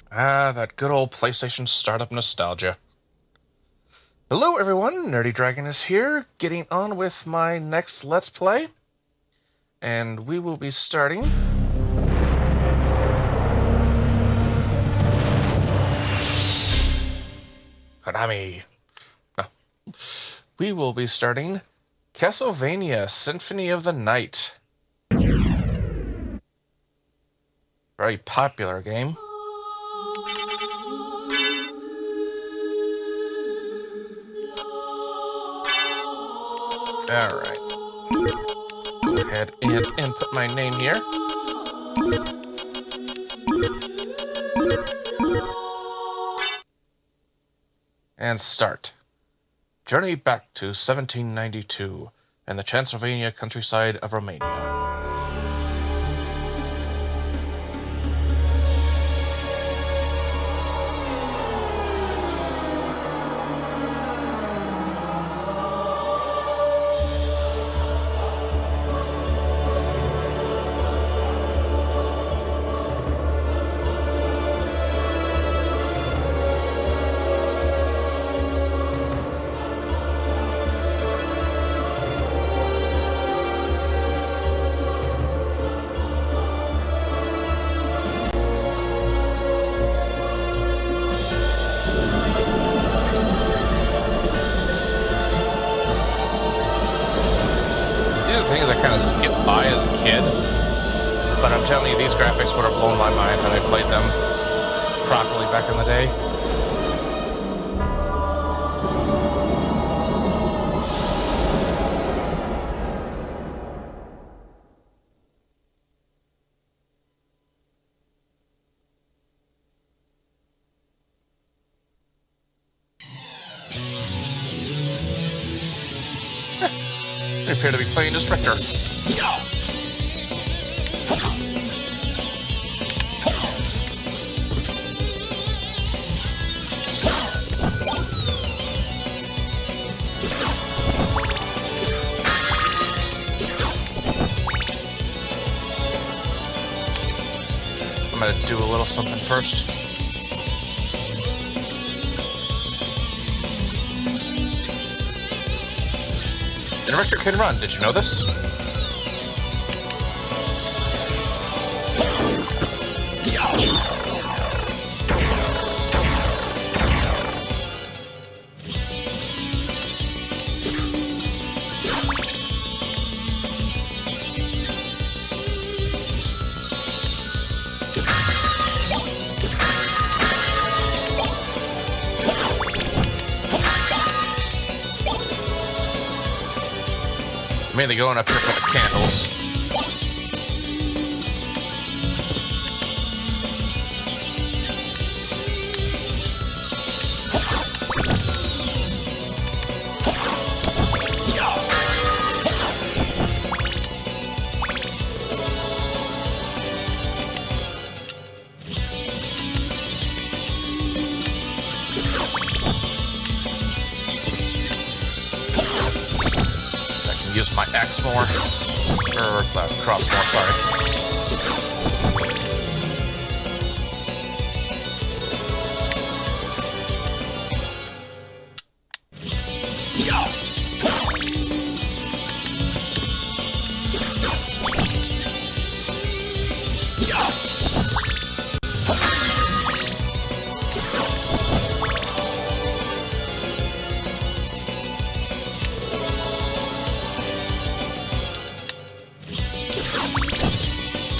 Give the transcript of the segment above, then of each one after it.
Ah, that good old PlayStation startup nostalgia. Hello everyone, Nerdy Dragon is here, getting on with my next Let's Play. And we will be starting... Konami. No. We will be starting Castlevania, Symphony of the Night. Very popular game. Alright. Go ahead and input my name here. And start. Journey back to 1792 and the Transylvania countryside of Romania. Things I kind of skipped by as a kid, but I'm telling you, these graphics would have blown my mind had I played them properly back in the day. I appear to be playing as Richter. I'm gonna do a little something first. And Richter can run, did you know this? Mainly going up here for the candles. Use my axe more, or cross more, sorry.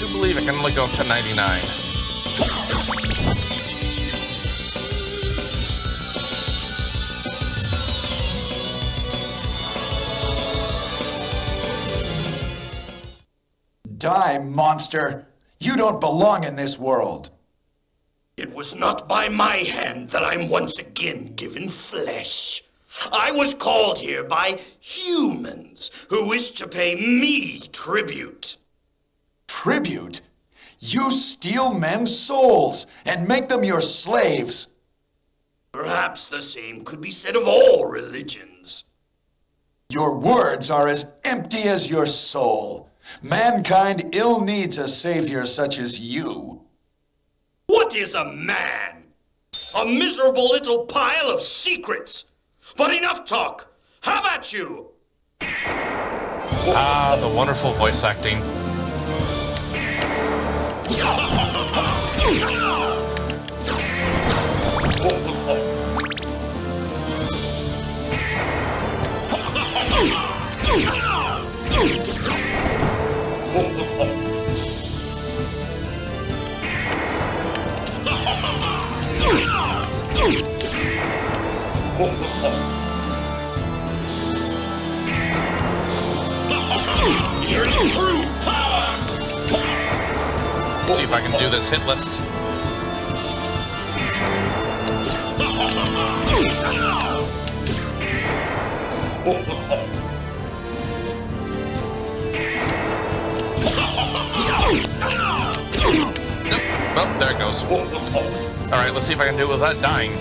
I believe I can only go up to 99. Die, monster! You don't belong in this world! It was not by my hand that I'm once again given flesh. I was called here by humans who wish to pay me tribute. Tribute? You steal men's souls and make them your slaves. Perhaps the same could be said of all religions. Your words are as empty as your soul. Mankind ill needs a savior such as you. What is a man? A miserable little pile of secrets. But enough talk. Have at you! Ah, the wonderful voice acting. See if I can do this hitless. Nope. Well, there it goes. Alright, let's see if I can do it without dying.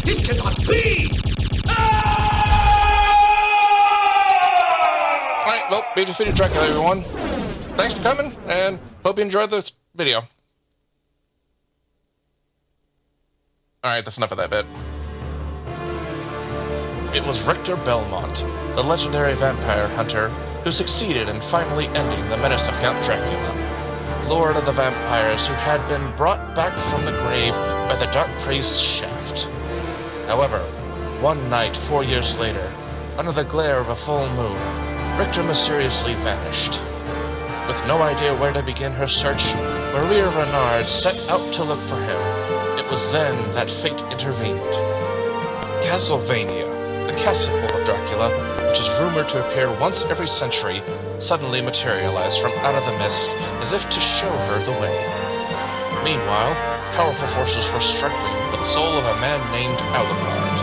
It cannot be! Alright, well, we defeated Dracula, everyone. Thanks for coming, and hope you enjoyed this video. Alright, that's enough of that bit. It was Richter Belmont, the legendary vampire hunter, who succeeded in finally ending the menace of Count Dracula, Lord of the Vampires, who had been brought back from the grave by the Dark Priest's shaft. However, one night 4 years later, under the glare of a full moon, Richter mysteriously vanished. With no idea where to begin her search, Maria Renard set out to look for him. It was then that fate intervened. Castlevania, the castle of Dracula, which is rumored to appear once every century, suddenly materialized from out of the mist as if to show her the way. Meanwhile, powerful forces were struggling for the soul of a man named Alucard,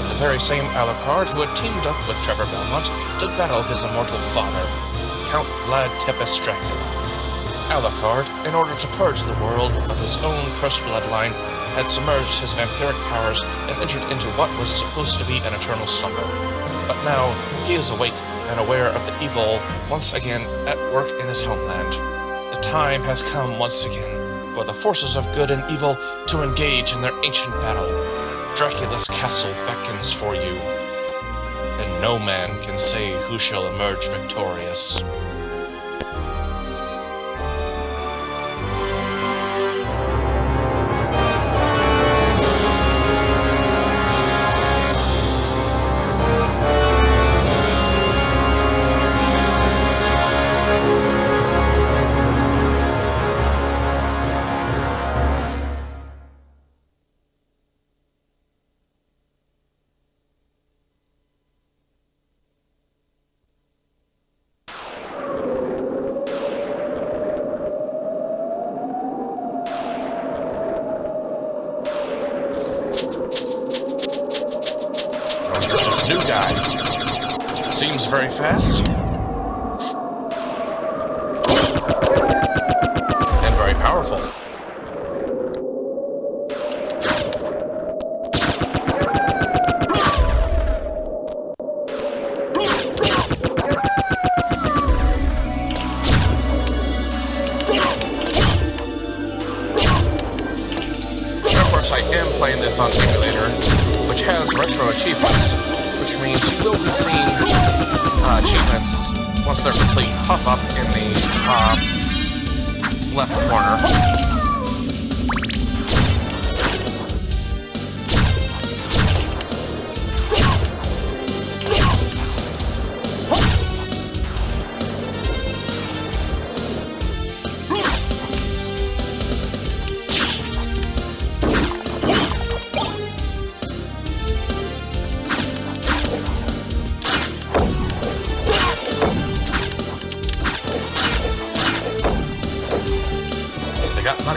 the very same Alucard who had teamed up with Trevor Belmont to battle his immortal father, Count Vlad Tepes Dracula. Alucard, in order to purge the world of his own cursed bloodline, had submerged his vampiric powers and entered into what was supposed to be an eternal slumber. But now, he is awake and aware of the evil once again at work in his homeland. The time has come once again for the forces of good and evil to engage in their ancient battle. Dracula's castle beckons for you, and no man can say who shall emerge victorious. New guy. Seems very fast. And very powerful. And of course, I am playing this on emulator, which has retro achievements, which means you will be seeing achievements, once they're complete, pop up in the top left corner.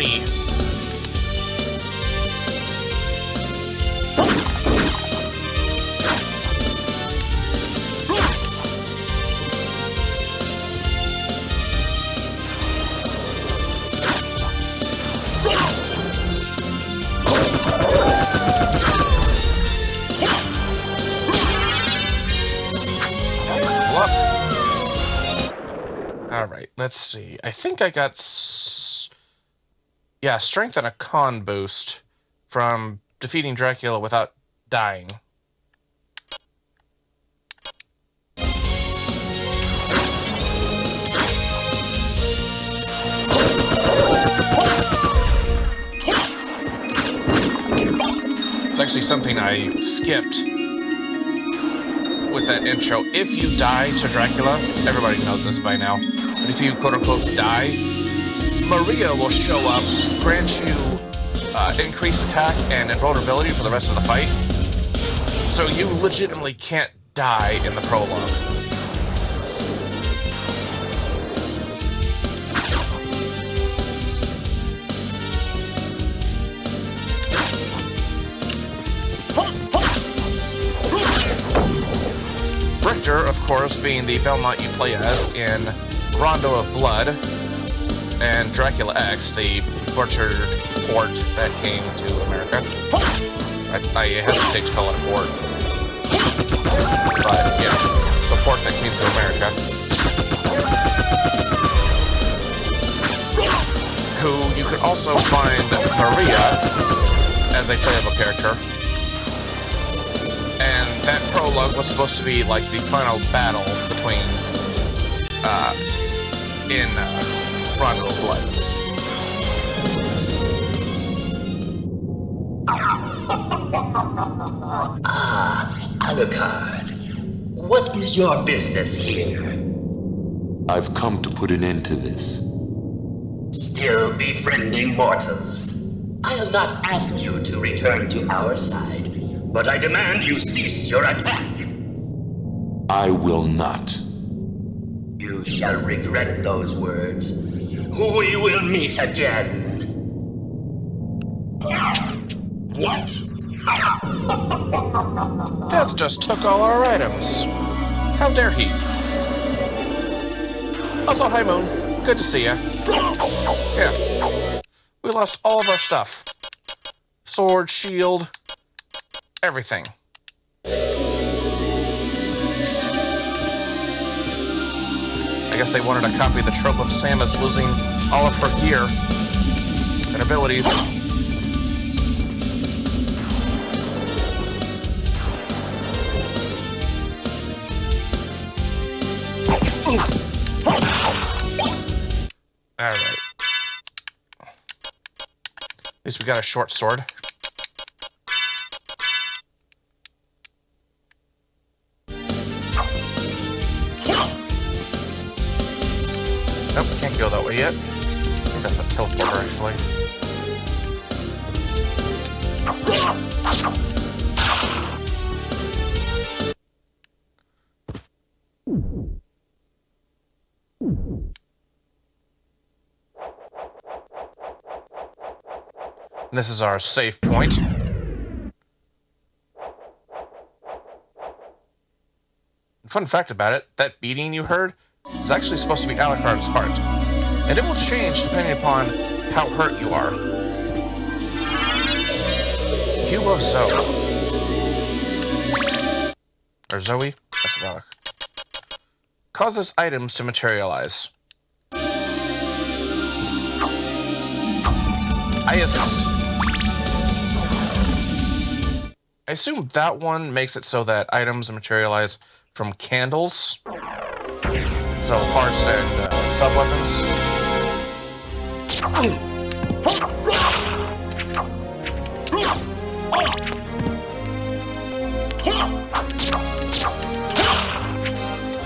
me. Alright, let's see. I think I got... yeah, strength and a con boost from defeating Dracula without dying. It's actually something I skipped with that intro. If you die to Dracula, everybody knows this by now, but if you quote-unquote die, Maria will show up, grant you increased attack and invulnerability for the rest of the fight, so you legitimately can't die in the prologue. Richter, of course, being the Belmont you play as in Rondo of Blood, and Dracula X, the butchered port that came to America. I hesitate to call it a port, but yeah, the port that came to America. Who you could also find Maria as a playable character. And that prologue was supposed to be like the final battle between, in Rondo of Blood. Alucard, what is your business here? I've come to put an end to this. Still befriending mortals. I'll not ask you to return to our side, but I demand you cease your attack. I will not. You shall regret those words. We will meet again. What? Death just took all our items. How dare he? Also, hi Moon. Good to see ya. Yeah. We lost all of our stuff. Sword, shield, everything. I guess they wanted to copy the trope of Samus losing all of her gear and abilities. Alright. At least we got a short sword. Nope, can't go that way yet. I think that's a teleporter, actually. This is our save point. Fun fact about it, that beating you heard is actually supposed to be Alucard's heart. And it will change depending upon how hurt you are. Cube of Zoe. Or Zoe? That's a relic. Causes items to materialize. I assume that one makes it so that items materialize from candles. So hearts and sub-weapons.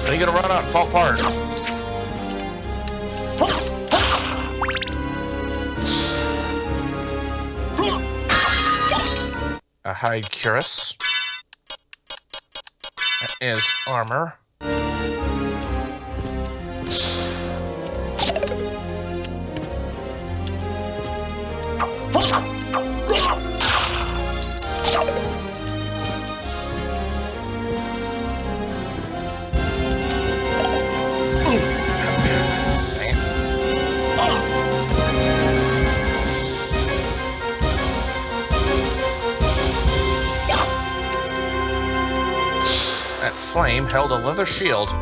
Are you gonna run out and fall apart? A hide cuirass. That is armor. that flame held a leather shield.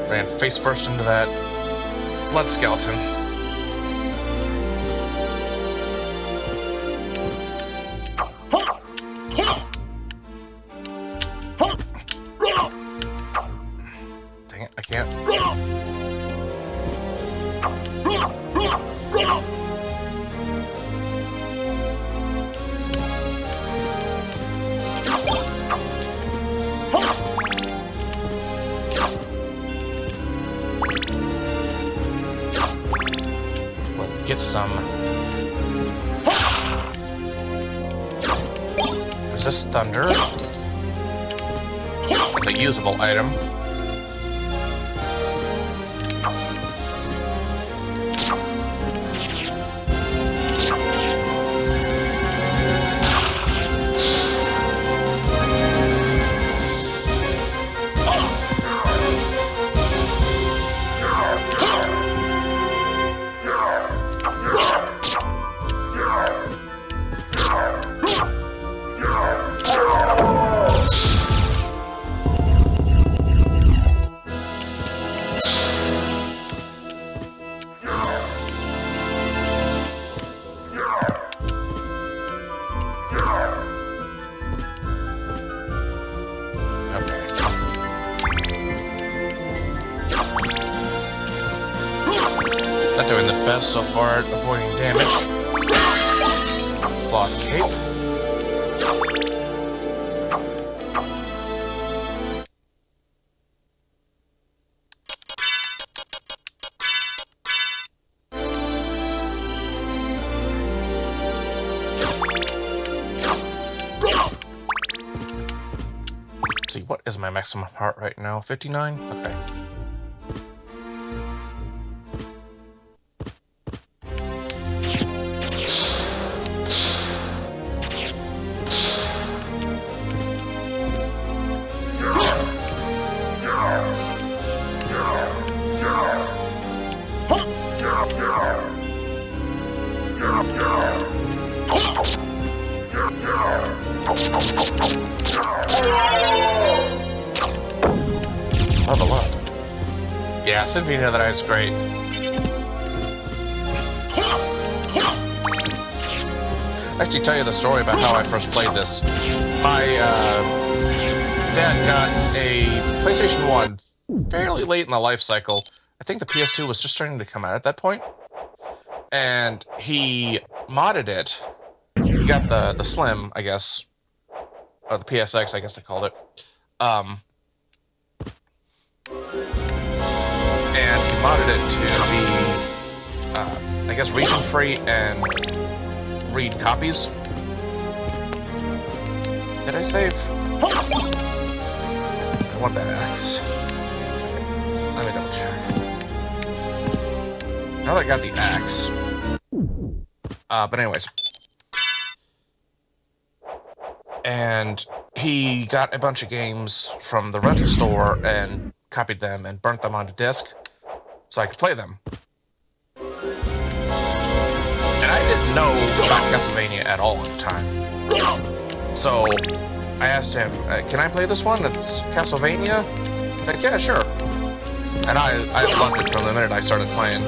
Ran face first into that blood skeleton. Dang it, I can't. Get some. Resist thunder. It's a usable item. Not doing the best so far at avoiding damage. Cloth cape. Let's see, what is my maximum heart right now? 59? Okay. Level up. Yeah, Symphony of the Night is great. Actually, tell you the story about how I first played this. My dad got a PlayStation 1 fairly late in the life cycle. I think the PS2 was just starting to come out at that point. And he modded it. He got the Slim, I guess. Or the PSX, I guess they called it. And he modded it to be, I guess, region-free and read copies. Did I save? I want that axe. Let me double check. Now that I got the axe. But anyways. And he got a bunch of games from the rental store and copied them and burnt them onto disk so I could play them. And I didn't know about Castlevania at all at the time. So I asked him, can I play this one? It's Castlevania? He's like, yeah, sure. And I loved it from the minute I started playing.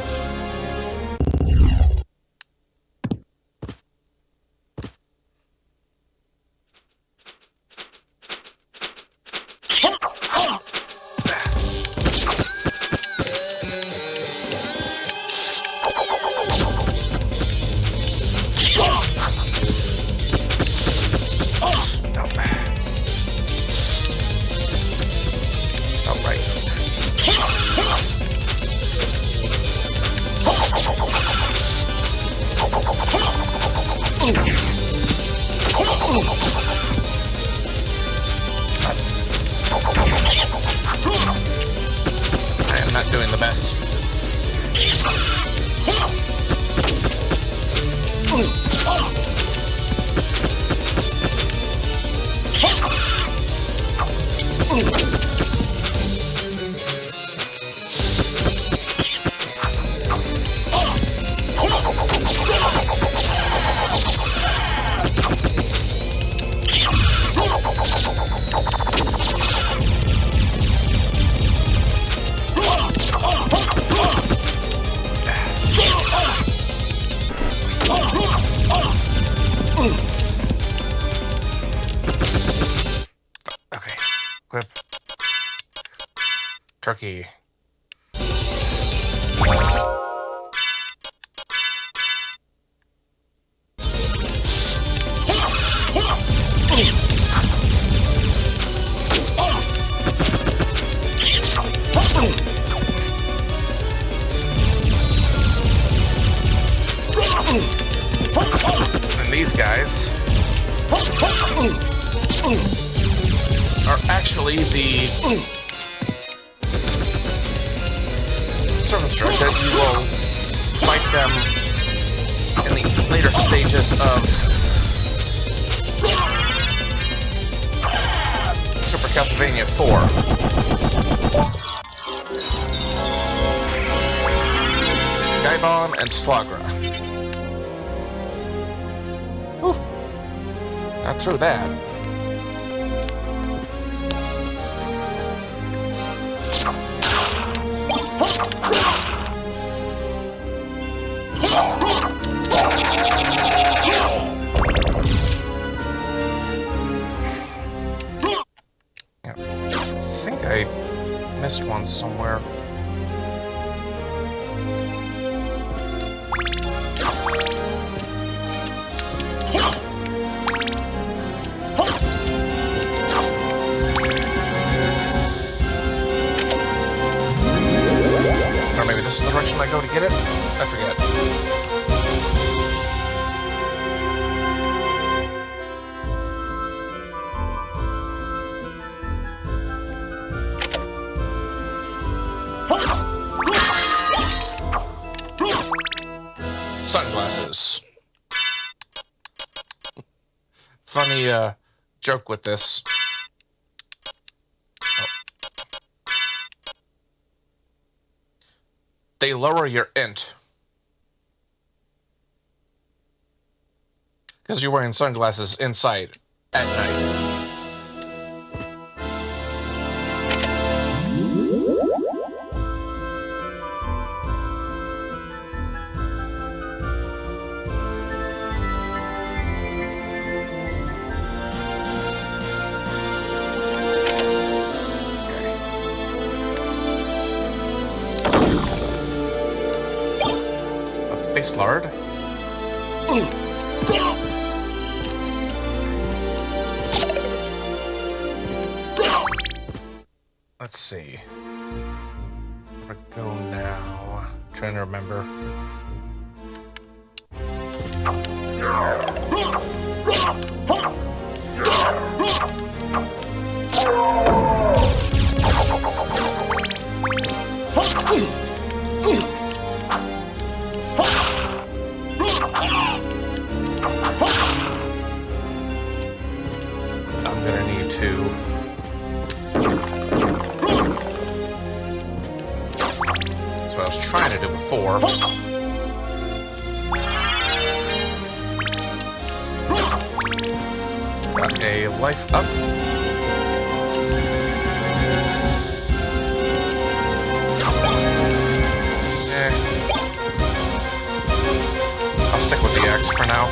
Okay, equip. Turkey. And these guys are actually the servant strike that you will fight them in the later stages of Super Castlevania 4. Gaibon and Slagra. Whew. Got through that. Yeah. I think I missed one somewhere. Or maybe this is the direction I go to get it? I forget. Sunglasses. Funny joke with this. Oh. They lower your int. Because you're wearing sunglasses inside at night. Base lard. Let's see. Where to go now? Trying to remember. I'm gonna need to. That's what I was trying to do before. Got a life up. I'll stick with the axe for now.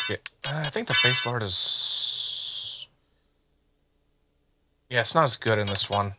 Okay, I think the base lord is... Yeah, it's not as good in this one.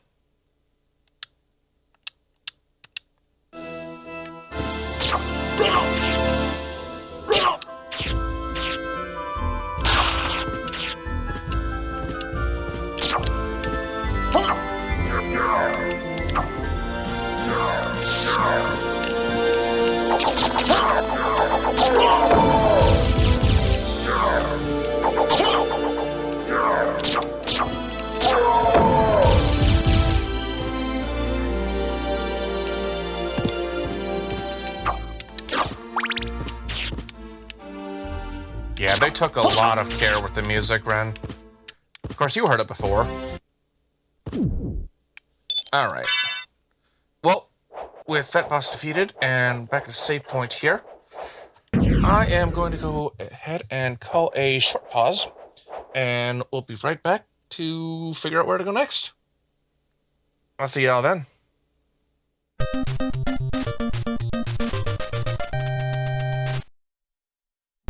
Yeah, they took a lot of care with the music, Ren. Of course, you heard it before. Alright. Well, with that boss defeated and back at the save point here, I am going to go ahead and call a short pause, and we'll be right back to figure out where to go next. I'll see y'all then.